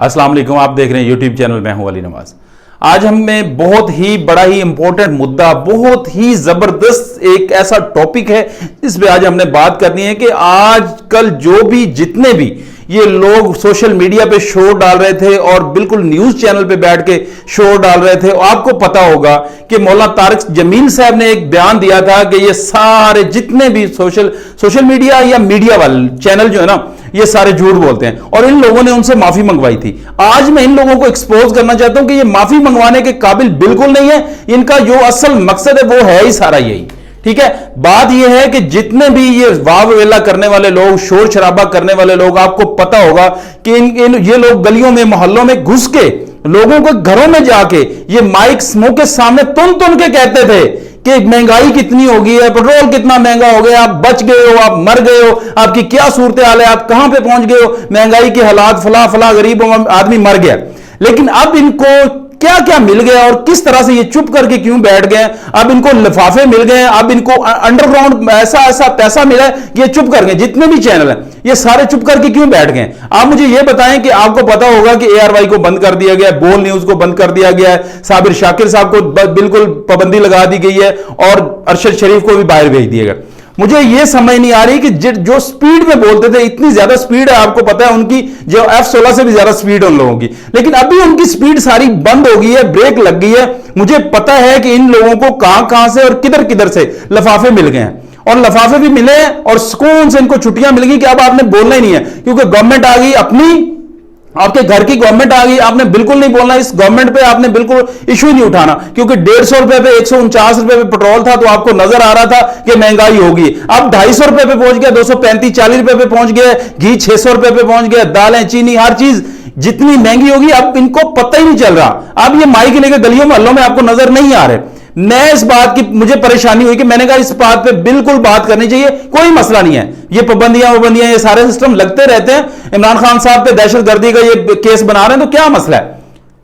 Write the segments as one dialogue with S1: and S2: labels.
S1: अस्सलाम वालेकुम, आप देख रहे हैं यूट्यूब चैनल, मैं हूं अली नवाज। आज हमें बहुत ही बड़ा ही इंपॉर्टेंट मुद्दा, बहुत ही जबरदस्त एक ऐसा टॉपिक है इस पे आज हमने बात करनी है कि आजकल जो भी जितने भी ये लोग सोशल मीडिया पे शो डाल रहे थे और बिल्कुल न्यूज चैनल पे बैठ के शो डाल रहे थे, आपको पता होगा कि मौलाना तारिक जमील साहब ने एक बयान दिया था कि ये सारे जितने भी सोशल मीडिया या मीडिया वाले चैनल जो है ना, ये सारे झूठ बोलते हैं और इन लोगों ने उनसे माफी मंगवाई थी। आज मैं इन लोगों को एक्सपोज करना चाहता हूं कि ये माफी मंगवाने के काबिल बिल्कुल नहीं है। इनका जो असल मकसद है वो है ही सारा यही। ठीक है, बात यह है कि जितने भी ये वावेला करने वाले लोग, शोर शराबा करने वाले लोग, आपको पता होगा कि ये लोग गलियों में, मोहल्लों में घुस के लोगों को घरों में जाके ये माइक मुंह के सामने तुन के कहते थे कि महंगाई कितनी हो गई है, पेट्रोल कितना महंगा हो गया, आप बच गए हो, आप मर गए हो, आपकी क्या सूरत हाल है, आप कहां पे पहुंच गए हो, महंगाई के हालात, फला फला, गरीब आदमी मर गया। लेकिन अब इनको क्या क्या मिल गया और किस तरह से ये चुप करके क्यों बैठ गए? अब इनको लिफाफे मिल गए, अब इनको अंडरग्राउंड ऐसा पैसा मिला है कि ये चुप कर गए। जितने भी चैनल हैं ये सारे चुप करके क्यों बैठ गए? आप मुझे ये बताएं कि आपको पता होगा कि ARY को बंद कर दिया गया है, बोल न्यूज को बंद कर दिया गया है, साबिर शाकिर साहब को बिल्कुल पाबंदी लगा दी गई है और अरशद शरीफ को भी बाहर भेज दिया गया। मुझे यह समझ नहीं आ रही कि जो स्पीड में बोलते थे, इतनी ज्यादा स्पीड है, आपको पता है उनकी जो F-16 से भी ज्यादा स्पीड है उन लोगों की, लेकिन अभी उनकी स्पीड सारी बंद हो गई है, ब्रेक लग गई है। मुझे पता है कि इन लोगों को कहां से और किधर से लफाफे मिल गए हैं और लफाफे भी मिले हैं और सुकून से इनको छुट्टियां मिल गई कि अब आपने बोलना ही नहीं है क्योंकि गवर्नमेंट आ गई, अपनी आपके घर की गवर्नमेंट आ गई, आपने बिल्कुल नहीं बोलना, इस गवर्नमेंट पे आपने बिल्कुल इशू ही नहीं उठाना क्योंकि 150 रुपए पे, 149 रुपए पे पेट्रोल था तो आपको नजर आ रहा था कि महंगाई होगी। अब 250 रुपए पे पहुंच गया, 235-40 रुपए पे पहुंच गया, घी 600 रुपए पे पहुंच गया, दालें, चीनी, हर चीज जितनी महंगी होगी अब इनको पता ही नहीं चल रहा। अब ये माइक लेके गलियों मोहल्लों में आपको नजर नहीं आ रहे। मैं इस बात की मुझे परेशानी हुई कि मैंने कहा इस बात पे बिल्कुल बात करनी चाहिए, कोई मसला नहीं है, ये पाबंदियां ये सारे सिस्टम लगते रहते हैं। इमरान खान साहब पे दहशतगर्दी का ये केस बना रहे हैं तो क्या मसला है?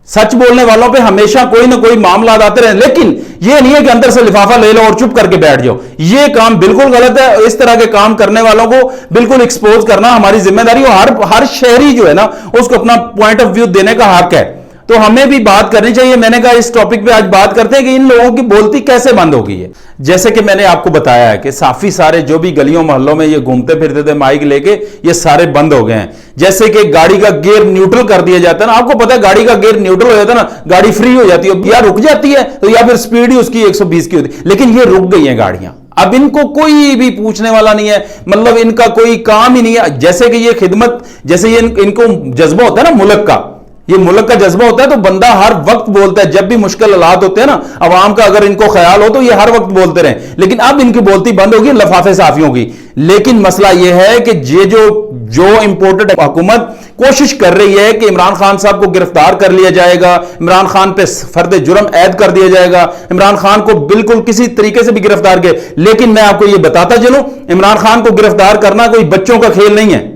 S1: सच बोलने वालों पे हमेशा कोई ना कोई मामला आते रहे, लेकिन ये नहीं है कि अंदर से लिफाफा ले लो और चुप करके बैठ जाओ। ये काम बिल्कुल गलत है। इस तरह के काम करने वालों को बिल्कुल एक्सपोज करना हमारी जिम्मेदारी और हर शहरी जो है ना उसको अपना पॉइंट ऑफ व्यू देने का हक है, तो हमें भी बात करनी चाहिए। मैंने कहा इस टॉपिक पे आज बात करते हैं कि इन लोगों की बोलती कैसे बंद हो गई है। जैसे कि मैंने आपको बताया है कि काफी सारे जो भी गलियों मोहल्लों में ये घूमते फिरते थे माइक लेके, ये सारे बंद हो गए हैं। जैसे कि गाड़ी का गियर न्यूट्रल कर दिया जाता है ना, आपको पता है गाड़ी का गियर न्यूट्रल हो जाता है ना, गाड़ी फ्री हो जाती है, या रुक जाती है तो या फिर स्पीड ही उसकी 120 की होती है, लेकिन ये रुक गई है गाड़ियां। अब इनको कोई भी पूछने वाला नहीं है, मतलब इनका कोई काम ही नहीं है। जैसे कि ये खिदमत, जैसे ये इनको जज्बा होता है ना मुल्क का, ये मुल्क का जज्बा होता है तो बंदा हर वक्त बोलता है। जब भी मुश्किल हालात होते हैं ना, अवाम का अगर इनको ख्याल हो तो ये हर वक्त बोलते रहे, लेकिन अब इनकी बोलती बंद होगी लफाफे साफियों की। लेकिन मसला यह है कि ये जो इंपोर्टेड हुकूमत कोशिश कर रही है कि इमरान खान साहब को गिरफ्तार कर लिया जाएगा, इमरान खान पे फर्द जुर्म ऐद कर दिया जाएगा, इमरान खान को बिल्कुल किसी तरीके से भी गिरफ्तार किया। लेकिन मैं आपको यह बताता चलूं, इमरान खान को गिरफ्तार करना कोई बच्चों का खेल नहीं है।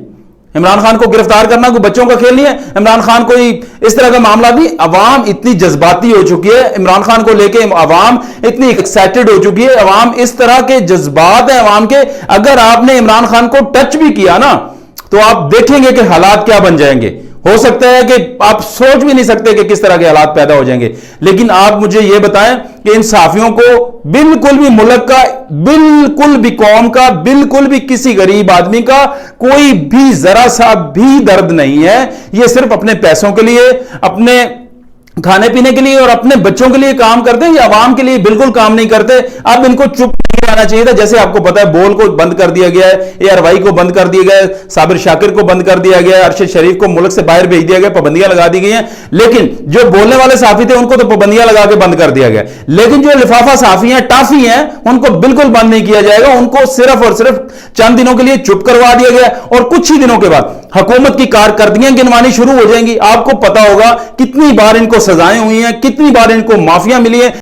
S1: इमरान खान को गिरफ्तार करना कोई बच्चों का खेल नहीं है। इमरान खान कोई इस तरह का मामला नहीं। अवाम इतनी जज्बाती हो चुकी है, इमरान खान को लेके अवाम इतनी एक्साइटेड हो चुकी है, अवाम इस तरह के जज्बात हैं अवाम के। अगर आपने इमरान खान को टच भी किया ना तो आप देखेंगे कि हालात क्या बन जाएंगे। हो सकता है कि आप सोच भी नहीं सकते कि किस तरह के हालात पैदा हो जाएंगे। लेकिन आप मुझे यह बताएं कि इन साफियों को बिल्कुल भी मुल्क का, बिल्कुल भी कौम का, बिल्कुल भी किसी गरीब आदमी का कोई भी जरा सा भी दर्द नहीं है। ये सिर्फ अपने पैसों के लिए, अपने खाने पीने के लिए और अपने बच्चों के लिए काम करते हैं, ये आवाम के लिए बिल्कुल काम नहीं करते। अब इनको चुप आना चाहिए था। जैसे आपको पता है बोल को बंद कर दिया गया है, ARY को बंद कर दिया गया है, साबिर शाकिर को बंद कर दिया गया है, अरशद शरीफ को मुल्क से बाहर भेज दिया गया, पाबंदियां लगा दी गई हैं। लेकिन जो बोलने वाले साफी थे उनको तो पाबंदियां लगा के बंद कर दिया गया। लेकिन जो लिफाफा साफी हैं, टाफी हैं, उनको बिल्कुल बंद नहीं किया जाएगा। उनको सिर्फ और सिर्फ चंद दिनों के लिए चुप करवा दिया गया और कुछ ही दिनों के बाद हुकूमत की कारकर्दगियां गिनवानी शुरू हो जाएंगी। आपको पता होगा कितनी बार इनको सजाएं हुई हैं, कितनी बार इनको माफिया मिली है।